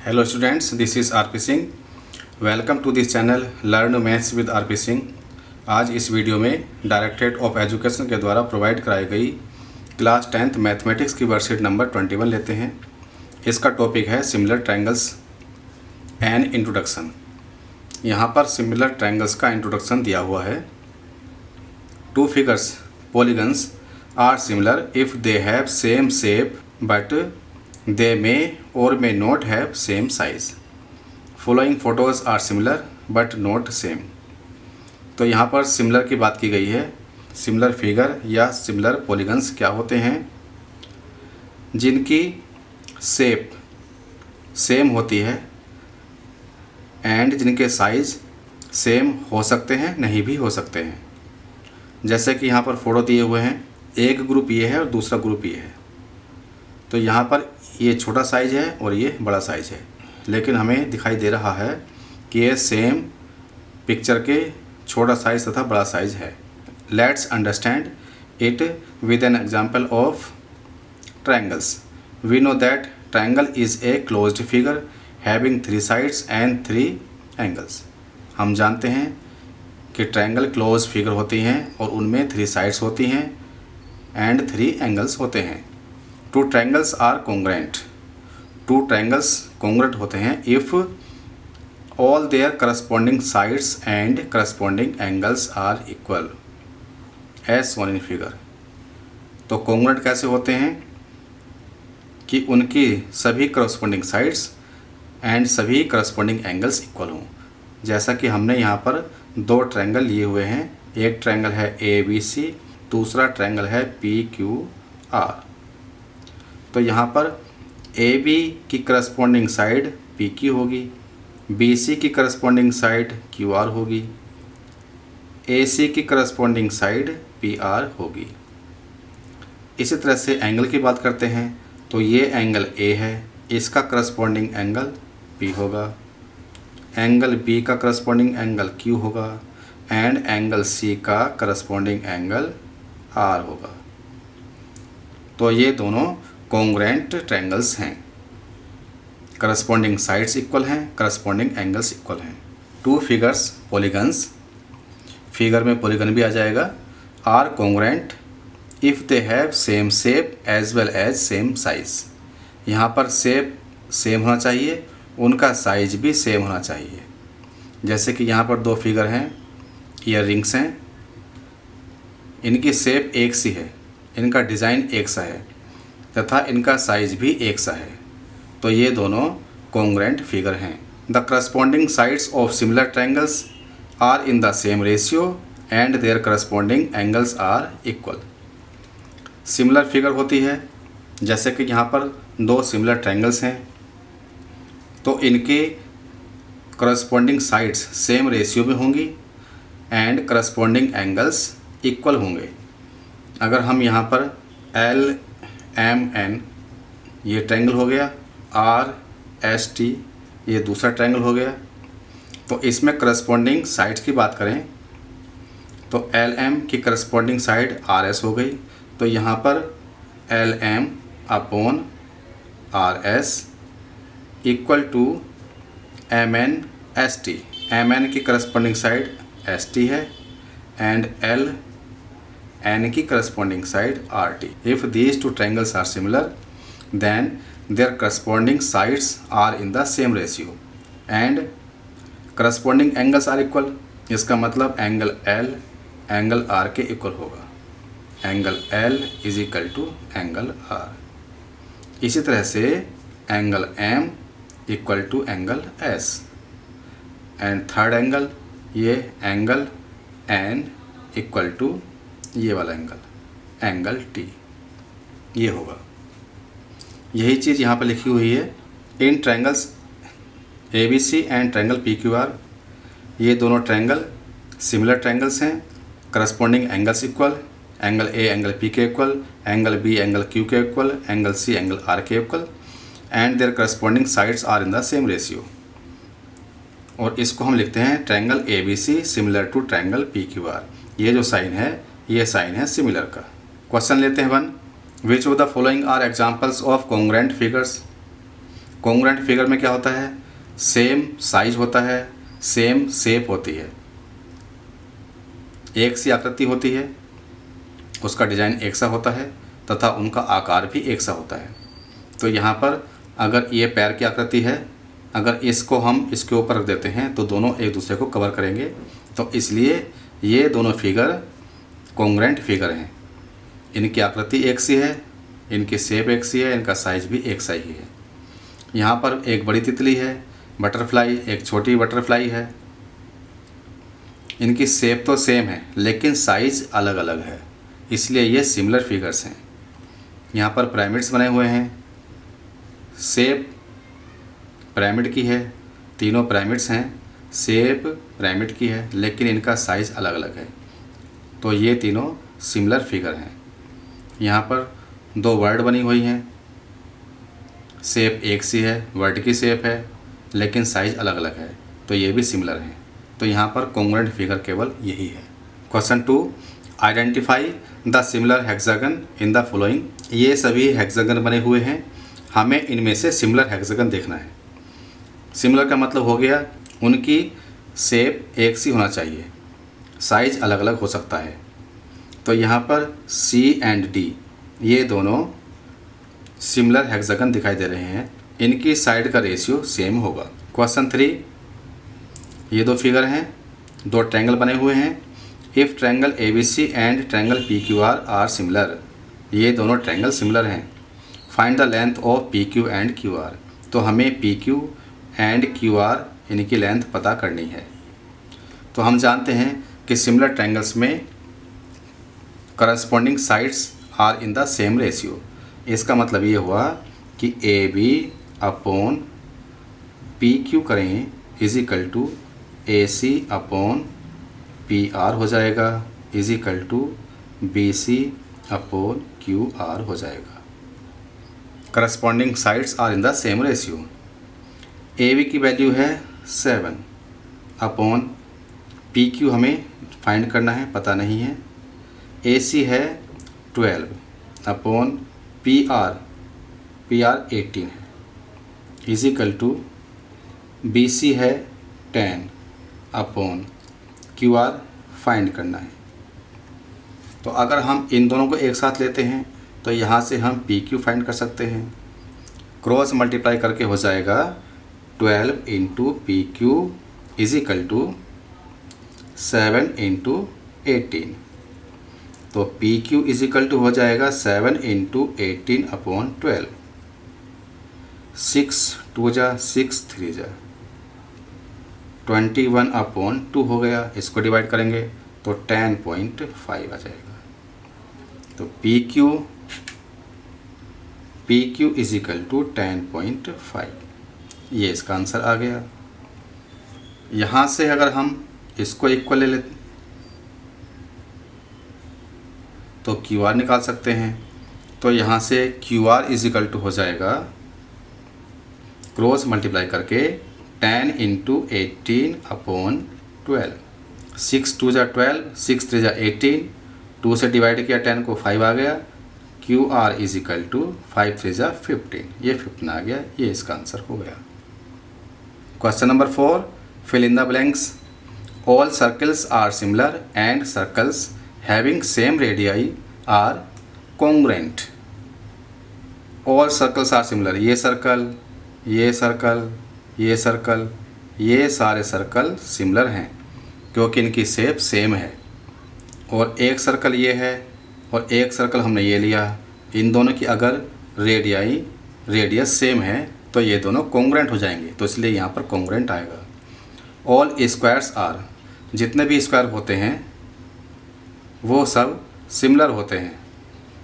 Hello students, this is RP Singh. Welcome to this channel Learn Maths with RP Singh. आज इस video में directorate of education के द्वारा provide कराई गई क्लास 10th मैथमेटिक्स की वर्कशीट नंबर 21 लेते हैं। इसका टॉपिक है सिमिलर ट्रायंगल्स एंड इंट्रोडक्शन। यहाँ पर सिमिलर ट्रायंगल्स का इंट्रोडक्शन दिया हुआ है। Two figures polygons are similar if they have same shape but they may or may not have same size. Following photos are similar but not same. तो यहाँ पर similar की बात की गई है। सिमिलर फिगर या सिमिलर पॉलीगन्स क्या होते हैं? जिनकी शेप सेम होती है एंड जिनके साइज़ सेम हो सकते हैं, नहीं भी हो सकते हैं। जैसे कि यहाँ पर फोटो दिए हुए हैं, एक ग्रुप ये है और दूसरा ग्रुप ये है। तो यहाँ पर ये छोटा साइज़ है और ये बड़ा साइज़ है, लेकिन हमें दिखाई दे रहा है कि ये सेम पिक्चर के छोटा साइज़ तथा बड़ा साइज़ है। Let's understand it with an example of triangles. We know that triangle is a closed figure having 3 sides and 3 angles. हम जानते हैं कि ट्रायंगल क्लोज फिगर होती हैं और उनमें 3 साइड्स होती हैं एंड 3 एंगल्स होते हैं। Two triangles are congruent. Two triangles congruent होते हैं if all their corresponding sides and corresponding angles are equal as shown in figure. तो कॉन्ग्रुएंट कैसे होते हैं? कि उनकी सभी करस्पॉन्डिंग साइड्स एंड सभी करस्पॉन्डिंग एंगल्स इक्वल हों। जैसा कि हमने यहाँ पर 2 ट्रायंगल लिए हुए हैं। एक ट्रायंगल है ABC, दूसरा ट्रायंगल है PQR। तो यहाँ पर AB की करस्पॉन्डिंग साइड PQ होगी, BC की करस्पॉन्डिंग साइड QR होगी, AC की करस्पॉन्डिंग साइड PR होगी। इसी तरह से एंगल की बात करते हैं तो ये एंगल A है, इसका करस्पॉन्डिंग एंगल P होगा, एंगल B का करस्पॉन्डिंग एंगल Q होगा एंड एंगल C का करस्पॉन्डिंग एंगल R होगा। तो ये दोनों कॉन्ग्रुएंट ट्रायंगल्स हैं। करस्पॉन्डिंग साइड्स इक्वल हैं, करस्पॉन्डिंग एंगल्स इक्वल हैं। टू फिगर्स पॉलीगन्स, फिगर में पॉलीगन भी आ जाएगा, are congruent if they have same shape as well as same size. यहाँ पर शेप सेम होना चाहिए, उनका साइज भी सेम होना चाहिए। जैसे कि यहाँ पर 2 फिगर हैं, ईयर रिंग्स हैं, इनकी शेप एक सी है, इनका डिज़ाइन एक सा है तथा इनका साइज भी एक सा है। तो ये दोनों कॉन्ग्रुएंट फिगर हैं। The corresponding sides of similar triangles are in the same ratio and their corresponding angles are equal. Similar figure होती है, जैसे कि यहाँ पर 2 सिमिलर ट्रायंगल्स हैं, तो इनके करस्पॉन्डिंग साइड्स सेम रेशियो में होंगी एंड करस्पॉन्डिंग एंगल्स इक्वल होंगे। अगर हम यहाँ पर LMN ये ट्रायंगल हो गया, RST ये दूसरा ट्रायंगल हो गया, तो इसमें करस्पॉन्डिंग साइड्स की बात करें तो LM की करस्पॉन्डिंग साइड RS हो गई। तो यहाँ पर LM upon RS equal to MNST। MN की करस्पॉन्डिंग साइड ST है एंड LN की corresponding side RT। If these 2 triangles are similar then their corresponding sides are in the same ratio and corresponding angles are equal. इसका मतलब angle L angle R के equal होगा। Angle L is equal to angle R। इसी तरह से angle M equal to angle S and third angle ये angle N equal to ये वाला एंगल T ये होगा। यही चीज़ यहाँ पर लिखी हुई है। In triangles ABC and triangle PQR, ये दोनों ट्रायंगल सिमिलर ट्रायंगल्स हैं। Corresponding angles equal, angle A angle P के equal, angle B angle Q के equal, angle C angle R के equal and their corresponding sides are in the same ratio. और इसको हम लिखते हैं triangle ABC similar to triangle PQR। ये जो साइन है ये साइन है सिमिलर का। क्वेश्चन लेते हैं 1। Which of the following are examples of congruent figures. Congruent figure में क्या होता है, सेम साइज होता है, सेम शेप होती है, एक सी आकृति होती है, उसका डिज़ाइन एक सा होता है तथा उनका आकार भी एक सा होता है। तो यहाँ पर अगर ये पैर की आकृति है, अगर इसको हम इसके ऊपर रख देते हैं तो दोनों एक दूसरे को कवर करेंगे, तो इसलिए ये दोनों फिगर कॉन्ग्रुएंट फिगर हैं। इनकी आकृति एक सी है, इनकी शेप एक सी है, इनका साइज भी एक सा ही है। यहाँ पर एक बड़ी तितली है, बटरफ्लाई, एक छोटी बटरफ्लाई है। इनकी शेप तो सेम है लेकिन साइज़ अलग अलग है, इसलिए ये सिमिलर फिगर्स हैं। यहाँ पर पिरामिड्स बने हुए हैं, शेप पिरामिड की है, तीनों पिरामिड्स हैं, शेप पिरामिड की है, लेकिन इनका साइज़ अलग अलग है, तो ये तीनों सिमिलर फिगर हैं। यहाँ पर दो वर्ड बनी हुई हैं, शेप एक सी है, वर्ड की शेप है, लेकिन साइज़ अलग अलग है, तो ये भी सिमिलर हैं। तो यहाँ पर कॉन्ग्रुएंट फिगर केवल यही है। Question 2, identify the similar hexagon in the following. ये सभी हेक्सागन बने हुए हैं, हमें इनमें से सिमिलर हेक्सागन देखना है। सिमिलर का मतलब हो गया उनकी शेप एक सी होना चाहिए, साइज़ अलग अलग हो सकता है। तो यहाँ पर C एंड D ये दोनों सिमिलर हेक्सागन दिखाई दे रहे हैं, इनकी साइड का रेशियो सेम होगा। क्वेश्चन 3, ये दो फिगर हैं, दो ट्रायंगल बने हुए हैं। If triangle ABC and triangle PQR are similar, ये दोनों ट्रायंगल सिमिलर हैं। Find the length of PQ and QR, तो हमें PQ एंड QR इनकी लेंथ पता करनी है। तो हम जानते हैं कि सिमिलर ट्रायंगल्स में corresponding sides are in the same ratio. इसका मतलब ये हुआ कि AB अपॉन PQ करें is equal to AC upon PR हो जाएगा, is equal to BC upon QR हो जाएगा। Corresponding sides are in the same ratio. AB की वैल्यू है 7 अपॉन PQ हमें फाइंड करना है, पता नहीं है। AC है 12 अपॉन PR 18 है, इज इक्वल टू BC है 10 अपॉन QR फाइंड करना है। तो अगर हम इन दोनों को एक साथ लेते हैं तो यहाँ से हम PQ फाइंड कर सकते हैं, क्रॉस मल्टीप्लाई करके हो जाएगा 12 into PQ is equal to 7 into 18। तो PQ इज इक्वल टू हो जाएगा 7 इंटू 18 अपॉन 12, 6 2 जा 6 3 जा 21 अपॉन 2 हो गया। इसको डिवाइड करेंगे तो 10.5 आ जाएगा। तो PQ इज इक्वल टू 10.5, ये इसका आंसर आ गया। यहाँ से अगर हम इसको इक्वल ले लेते तो QR निकाल सकते हैं। तो यहाँ से QR इज इक्वल टू हो जाएगा, क्रॉस मल्टीप्लाई करके 10 इंटू 18 अपॉन 12, 6 2 जा 12, 6 3 जा 18, 2 से डिवाइड किया 10 को 5 आ गया। QR इज इक्वल टू 5 3 जा 15, ये 15 आ गया, ये इसका आंसर हो गया। Question number 4, fill in the blanks. All circles are similar and circles having same radii are congruent. All circles are similar, ये सर्कल, ये सर्कल, ये सर्कल, ये सारे सर्कल सिमिलर हैं क्योंकि इनकी शेप सेम है। और एक सर्कल ये है और एक सर्कल हमने ये लिया, इन दोनों की अगर रेडियस सेम है तो ये दोनों कॉन्ग्रुएंट हो जाएंगे, तो इसलिए यहाँ पर कॉन्ग्रुएंट आएगा। ऑल स्क्वायर्स आर, जितने भी स्क्वायर होते हैं वो सब सिमिलर होते हैं,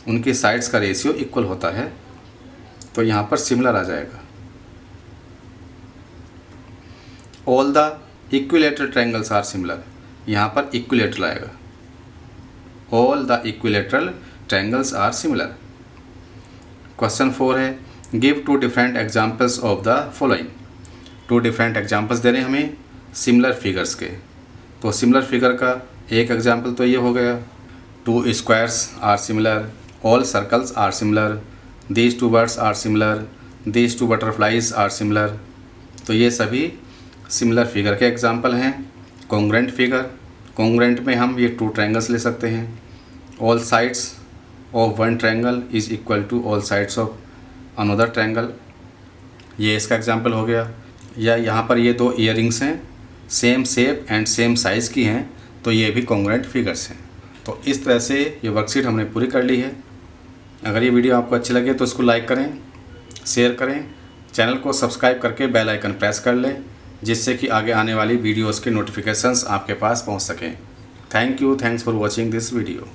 उनकी साइड्स का रेशियो इक्वल होता है, तो यहाँ पर सिमिलर आ जाएगा। All the equilateral triangles are similar, यहाँ पर इक्विलेटरल आएगा। All the equilateral triangles are similar. Question 4 है, give 2 different examples of the following. 2 different examples दे रहे हैं हमें सिमिलर फिगर्स के। तो सिमिलर फिगर का एक एग्जाम्पल तो ये हो गया, 2 squares are similar, all circles are similar, these 2 birds are similar, these two butterflies are similar. तो ये सभी सिमिलर फिगर के एग्जाम्पल हैं। कॉन्ग्रेंट फिगर, कॉन्ग्रेंट में हम ये 2 ट्रायंगल्स ले सकते हैं। All sides of one triangle is equal to all sides of another triangle, ये इसका एग्जाम्पल हो गया। या यहाँ पर ये 2 ईयरिंग्स हैं, same shape and same size की हैं, तो ये भी कॉन्ग्रेंट फिगर्स हैं। तो इस तरह से ये वर्कशीट हमने पूरी कर ली है। अगर ये वीडियो आपको अच्छी लगे तो इसको लाइक करें, शेयर करें, चैनल को सब्सक्राइब करके बेल आइकन प्रेस कर लें, जिससे कि आगे आने वाली वीडियोज़ के नोटिफिकेशंस आपके पास पहुंच सकें। Thank you, thanks for watching this video.